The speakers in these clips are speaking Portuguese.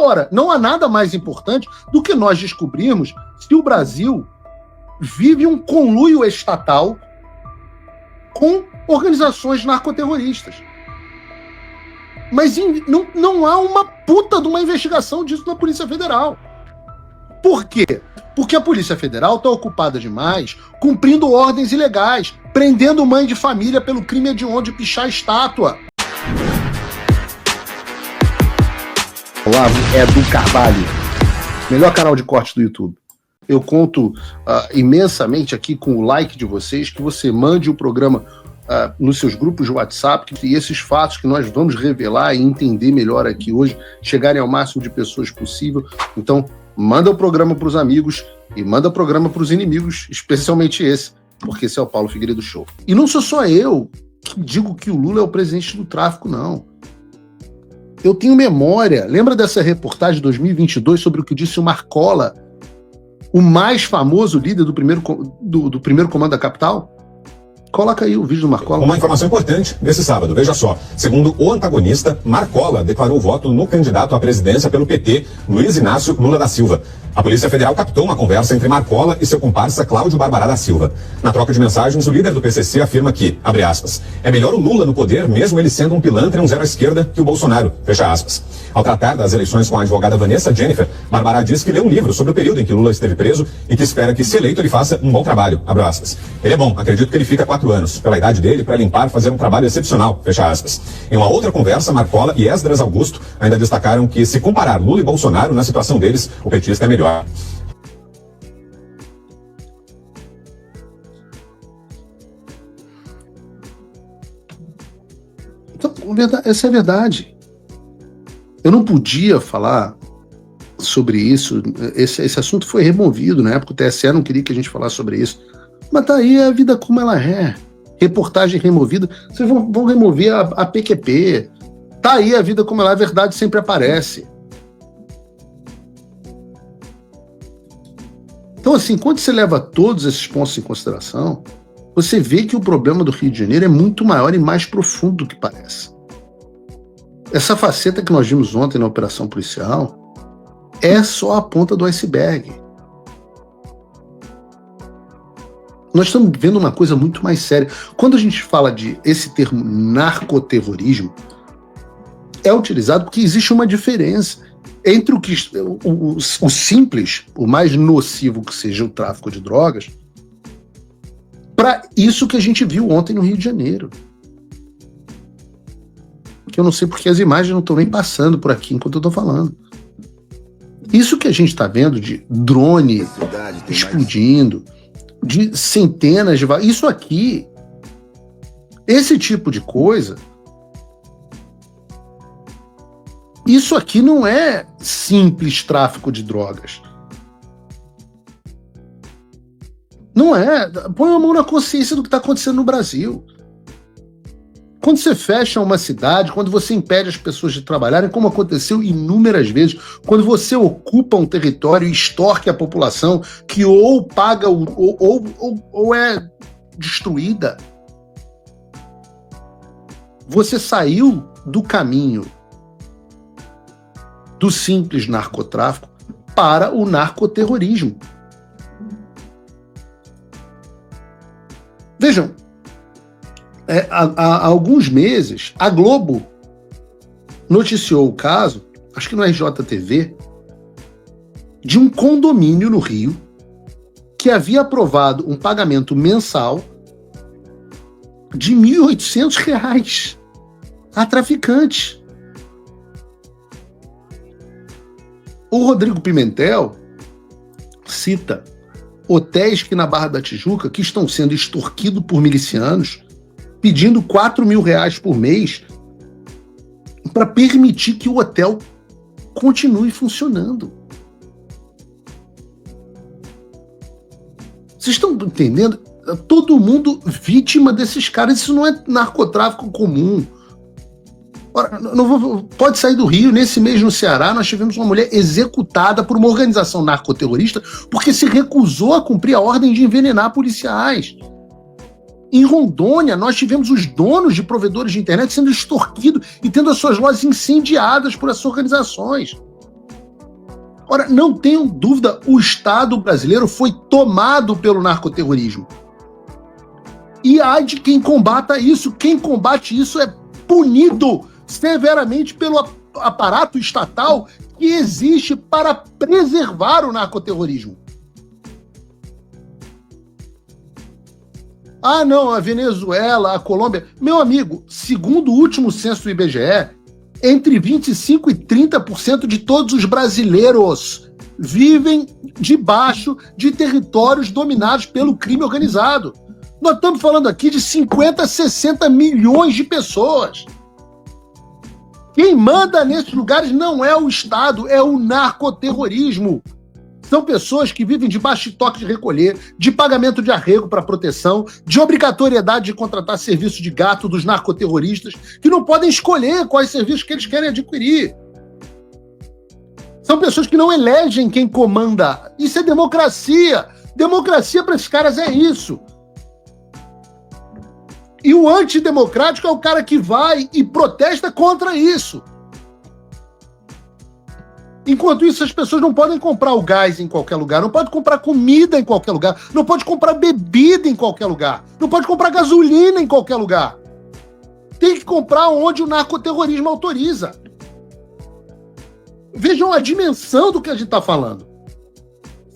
ora, não há nada mais importante do que nós descobrirmos se o Brasil vive um conluio estatal com organizações narcoterroristas. Mas não há uma puta de uma investigação disso na Polícia Federal. Por quê? Porque a Polícia Federal está ocupada demais cumprindo ordens ilegais, prendendo mãe de família pelo crime hediondo de pichar estátua. Olavo Edu Carvalho, melhor canal de corte do YouTube. Eu conto imensamente aqui com o like de vocês, que você mande o programa nos seus grupos de WhatsApp, e esses fatos que nós vamos revelar e entender melhor aqui hoje, chegarem ao máximo de pessoas possível. Então, manda o programa para os amigos e manda o programa para os inimigos, especialmente esse, porque esse é o Paulo Figueiredo Show. E não sou só eu que digo que o Lula é o presidente do tráfico, não. Eu tenho memória. Lembra dessa reportagem de 2022 sobre o que disse o Marcola, o mais famoso líder do primeiro comando da capital? Coloca aí o vídeo do Marcola. Uma informação importante desse sábado, veja só. Segundo o antagonista, Marcola declarou voto no candidato à presidência pelo PT, Luiz Inácio Lula da Silva. A Polícia Federal captou uma conversa entre Marcola e seu comparsa Cláudio Barbará da Silva. Na troca de mensagens, o líder do PCC afirma que, abre aspas, é melhor o Lula no poder, mesmo ele sendo um pilantra e um zero à esquerda, que o Bolsonaro, fecha aspas. Ao tratar das eleições com a advogada Vanessa Jennifer, Barbará diz que leu um livro sobre o período em que Lula esteve preso e que espera que, se eleito, ele faça um bom trabalho, abre aspas. Ele é bom, acredito que ele fica 4 anos, pela idade dele, para limpar, fazer um trabalho excepcional, fecha aspas. Em uma outra conversa, Marcola e Esdras Augusto ainda destacaram que, se comparar Lula e Bolsonaro, na situação deles, o petista é melhor. Então, essa é a verdade. Eu não podia falar sobre isso. Esse assunto foi removido na época. O TSE não queria que a gente falasse sobre isso. Mas tá aí a vida como ela é. Reportagem removida. Vocês vão remover a PQP. Tá aí a vida como ela é. A verdade sempre aparece. Então, assim, quando você leva todos esses pontos em consideração, você vê que o problema do Rio de Janeiro é muito maior e mais profundo do que parece. Essa faceta que nós vimos ontem na operação policial é só a ponta do iceberg. Nós estamos vendo uma coisa muito mais séria. Quando a gente fala de esse termo narcoterrorismo, é utilizado porque existe uma diferença entre o simples, o mais nocivo que seja o tráfico de drogas, para isso que a gente viu ontem no Rio de Janeiro. Que eu não sei porque as imagens não estão nem passando por aqui enquanto eu estou falando. Isso que a gente está vendo de drone explodindo, de centenas de... Isso aqui, esse tipo de coisa... Isso aqui não é simples tráfico de drogas. Não é. Põe a mão na consciência do que está acontecendo no Brasil. Quando você fecha uma cidade, quando você impede as pessoas de trabalharem, como aconteceu inúmeras vezes, quando você ocupa um território e extorque a população, que ou paga ou é destruída, você saiu do caminho do simples narcotráfico para o narcoterrorismo. Vejam, há alguns meses, a Globo noticiou o caso, acho que no RJTV, de um condomínio no Rio que havia aprovado um pagamento mensal de R$ 1.800 a traficantes. O Rodrigo Pimentel cita hotéis que na Barra da Tijuca que estão sendo extorquidos por milicianos, pedindo R$ 4.000 por mês para permitir que o hotel continue funcionando. Vocês estão entendendo? Todo mundo vítima desses caras. Isso não é narcotráfico comum. Ora, pode sair do Rio. Nesse mês no Ceará nós tivemos uma mulher executada por uma organização narcoterrorista porque se recusou a cumprir a ordem de envenenar policiais. Em Rondônia nós tivemos os donos de provedores de internet sendo extorquidos e tendo as suas lojas incendiadas por essas organizações. Ora, não tenham dúvida, o Estado brasileiro foi tomado pelo narcoterrorismo. E há de quem combata isso. Quem combate isso é punido severamente pelo aparato estatal que existe para preservar o narcoterrorismo. Ah, não, a Venezuela, a Colômbia... Meu amigo, segundo o último censo do IBGE, entre 25% e 30% de todos os brasileiros vivem debaixo de territórios dominados pelo crime organizado. Nós estamos falando aqui de 50 a 60 milhões de pessoas. Quem manda nesses lugares não é o Estado, é o narcoterrorismo. São pessoas que vivem debaixo de toque de recolher, de pagamento de arrego para proteção, de obrigatoriedade de contratar serviço de gato dos narcoterroristas, que não podem escolher quais serviços que eles querem adquirir. São pessoas que não elegem quem comanda. Isso é democracia. Democracia para esses caras é isso. E o antidemocrático é o cara que vai e protesta contra isso. Enquanto isso, as pessoas não podem comprar o gás em qualquer lugar, não podem comprar comida em qualquer lugar, não pode comprar bebida em qualquer lugar, não pode comprar gasolina em qualquer lugar. Tem que comprar onde o narcoterrorismo autoriza. Vejam a dimensão do que a gente está falando.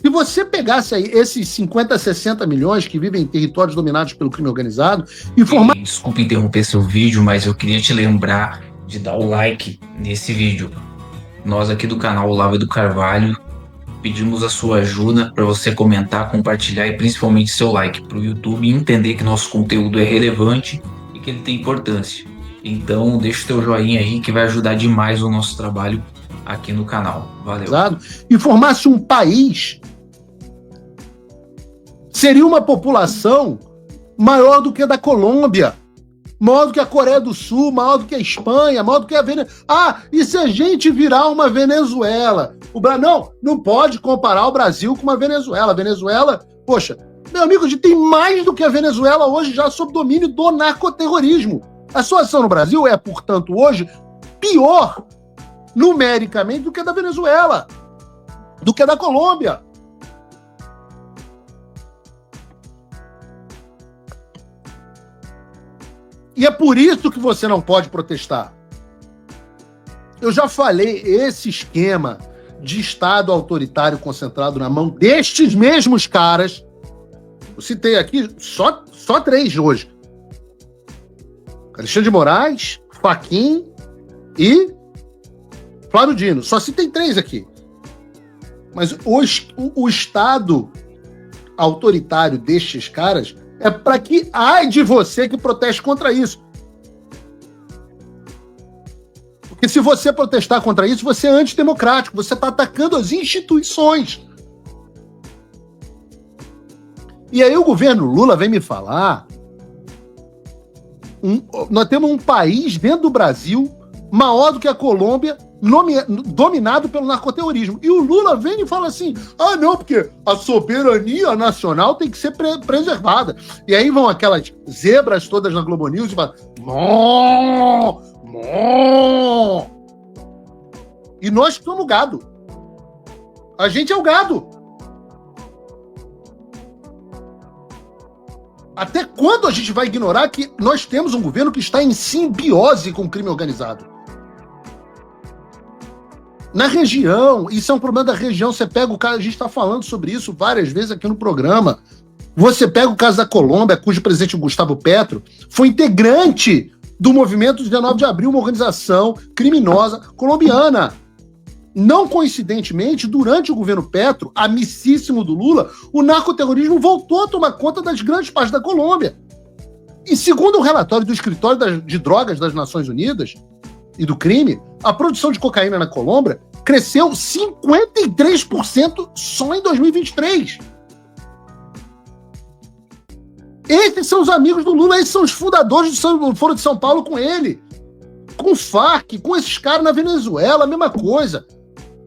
Se você pegasse aí esses 50, 60 milhões que vivem em territórios dominados pelo crime organizado e formar... Desculpa interromper seu vídeo, mas eu queria te lembrar de dar o like nesse vídeo. Nós aqui do canal Olavo do Carvalho pedimos a sua ajuda para você comentar, compartilhar e principalmente seu like para o YouTube entender que nosso conteúdo é relevante e que ele tem importância. Então deixa o teu joinha aí que vai ajudar demais o nosso trabalho aqui no canal. Valeu. E formasse um país, seria uma população maior do que a da Colômbia, maior do que a Coreia do Sul, maior do que a Espanha, maior do que a Venezuela. Ah, e se a gente virar uma Venezuela? Não pode comparar o Brasil com uma Venezuela. A Venezuela, poxa, meu amigo, a gente tem mais do que a Venezuela hoje já sob domínio do narcoterrorismo. A situação no Brasil é, portanto, hoje pior numericamente do que a da Venezuela, do que a da Colômbia. E é por isso que você não pode protestar. Eu já falei, esse esquema de Estado autoritário concentrado na mão destes mesmos caras, eu citei aqui só 3 hoje. Alexandre de Moraes, Fachin e Flávio Dino. Só citei 3 aqui. Mas o Estado autoritário destes caras é para que ai de você que proteste contra isso. Porque se você protestar contra isso, você é antidemocrático, você está atacando as instituições. E aí o governo Lula vem me falar, nós temos um país dentro do Brasil maior do que a Colômbia, dominado pelo narcoterrorismo. E o Lula vem e fala assim, não, porque a soberania nacional tem que ser preservada. E aí vão aquelas zebras todas na Globo News e falam, e nós somos o gado. A gente é o gado. Até quando a gente vai ignorar que nós temos um governo que está em simbiose com o crime organizado? Na região, isso é um problema da região, você pega o caso, a gente está falando sobre isso várias vezes aqui no programa, você pega o caso da Colômbia, cujo presidente Gustavo Petro foi integrante do movimento 19 de abril, uma organização criminosa colombiana. Não coincidentemente, durante o governo Petro, amicíssimo do Lula, o narcoterrorismo voltou a tomar conta das grandes partes da Colômbia. E segundo o relatório do Escritório de Drogas das Nações Unidas e do crime, a produção de cocaína na Colômbia cresceu 53% só em 2023. Esses são os amigos do Lula, esses são os fundadores do Foro de São Paulo com ele. Com o Farc, com esses caras na Venezuela, a mesma coisa.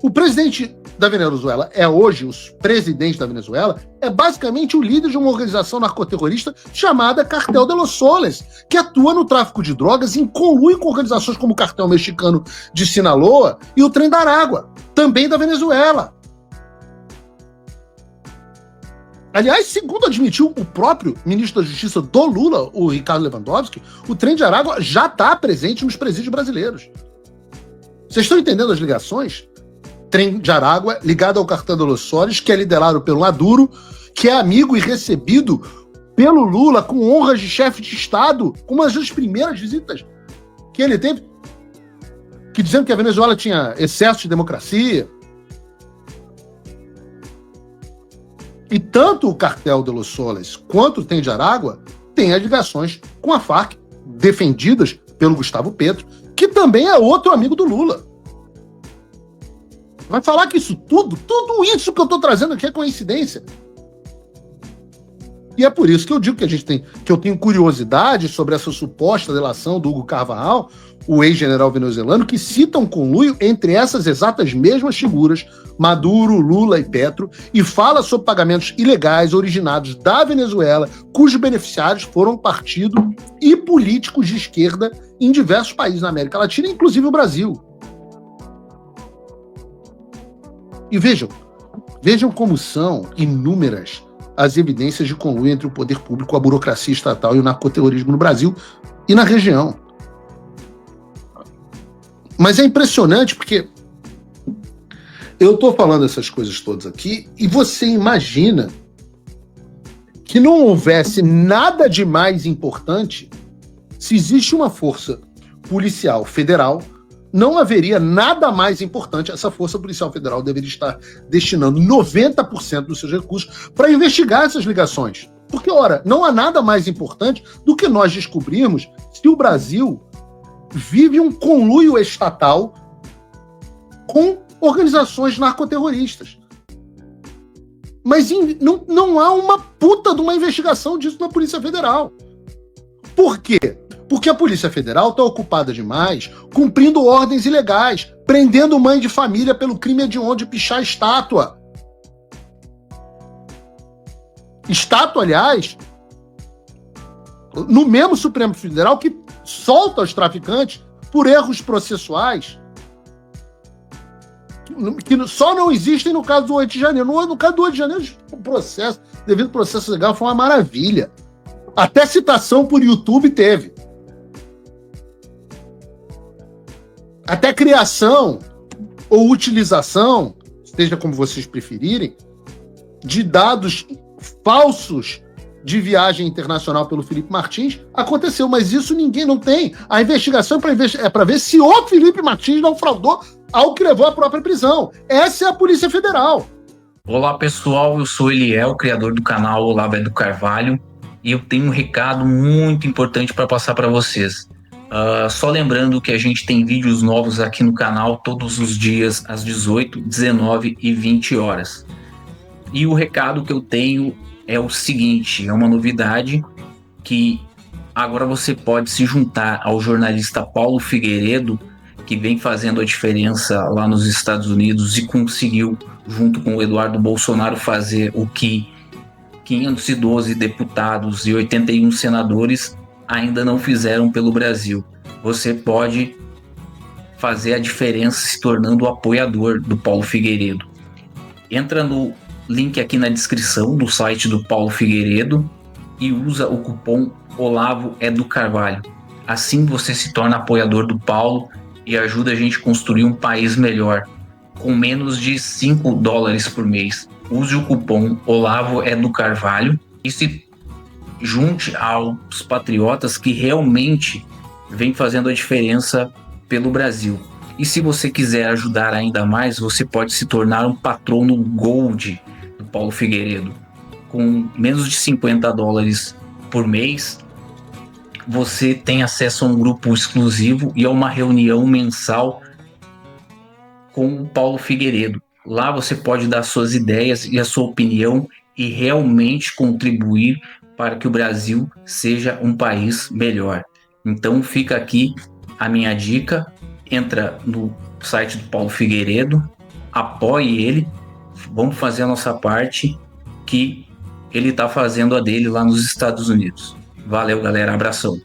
O presidente da Venezuela é hoje, o presidente da Venezuela, é basicamente o líder de uma organização narcoterrorista chamada Cartel de los Soles, que atua no tráfico de drogas em conluio com organizações como o Cartel Mexicano de Sinaloa e o Trem da Aragua, também da Venezuela. Aliás, segundo admitiu o próprio ministro da Justiça do Lula, o Ricardo Lewandowski, o trem de Aragua já está presente nos presídios brasileiros. Vocês estão entendendo as ligações? Trem de Aragua ligado ao cartel de Los Soles, que é liderado pelo Maduro, que é amigo e recebido pelo Lula com honras de chefe de Estado, uma das primeiras visitas que ele teve, que dizendo que a Venezuela tinha excesso de democracia. E tanto o cartel de Los Soles quanto o trem de Aragua têm as ligações com a Farc, defendidas pelo Gustavo Petro, que também é outro amigo do Lula. Vai falar que tudo isso que eu estou trazendo aqui é coincidência? E é por isso que eu digo que eu tenho curiosidade sobre essa suposta delação do Hugo Carvajal, o ex-general venezuelano, que cita um conluio entre essas exatas mesmas figuras, Maduro, Lula e Petro, e fala sobre pagamentos ilegais originados da Venezuela, cujos beneficiários foram partidos e políticos de esquerda em diversos países na América Latina, inclusive o Brasil. E vejam como são inúmeras as evidências de conluio entre o poder público, a burocracia estatal e o narcoterrorismo no Brasil e na região. Mas é impressionante porque eu estou falando essas coisas todas aqui e você imagina que não houvesse nada de mais importante. Se existe uma força policial federal, não haveria nada mais importante. Essa força policial federal deveria estar destinando 90% dos seus recursos para investigar essas ligações. Porque, ora, não há nada mais importante do que nós descobrirmos se o Brasil vive um conluio estatal com organizações narcoterroristas. Mas não há uma puta de uma investigação disso na Polícia Federal. Por quê? Porque a Polícia Federal está ocupada demais cumprindo ordens ilegais, prendendo mãe de família pelo crime hediondo de pichar estátua. Estátua, aliás, no mesmo Supremo Federal que solta os traficantes por erros processuais que só não existem no caso do 8 de janeiro. No caso do 8 de janeiro, o processo, devido ao processo legal, foi uma maravilha. Até citação por YouTube teve. Até criação ou utilização, seja como vocês preferirem, de dados falsos de viagem internacional pelo Felipe Martins aconteceu, mas isso ninguém não tem. A investigação é para ver se o Felipe Martins não fraudou algo que levou à própria prisão. Essa é a Polícia Federal. Olá pessoal, eu sou Eliel, criador do canal Olavo é do Carvalho, e eu tenho um recado muito importante para passar para vocês. Só lembrando que a gente tem vídeos novos aqui no canal todos os dias às 18, 19 e 20 horas. E o recado que eu tenho é o seguinte, é uma novidade que agora você pode se juntar ao jornalista Paulo Figueiredo, que vem fazendo a diferença lá nos Estados Unidos e conseguiu, junto com o Eduardo Bolsonaro, fazer o que 512 deputados e 81 senadores ainda não fizeram pelo Brasil. Você pode fazer a diferença se tornando o apoiador do Paulo Figueiredo. Entra no link aqui na descrição do site do Paulo Figueiredo e usa o cupom Olavo é do Carvalho. Assim você se torna apoiador do Paulo e ajuda a gente a construir um país melhor, com menos de $5 por mês. Use o cupom Olavo é do Carvalho e se junte aos patriotas que realmente vêm fazendo a diferença pelo Brasil. E se você quiser ajudar ainda mais, você pode se tornar um patrono Gold do Paulo Figueiredo. Com menos de $50 por mês, você tem acesso a um grupo exclusivo e a uma reunião mensal com o Paulo Figueiredo. Lá você pode dar suas ideias e a sua opinião e realmente contribuir para que o Brasil seja um país melhor. Então fica aqui a minha dica, entra no site do Paulo Figueiredo, apoie ele, vamos fazer a nossa parte, que ele está fazendo a dele lá nos Estados Unidos. Valeu, galera, abração.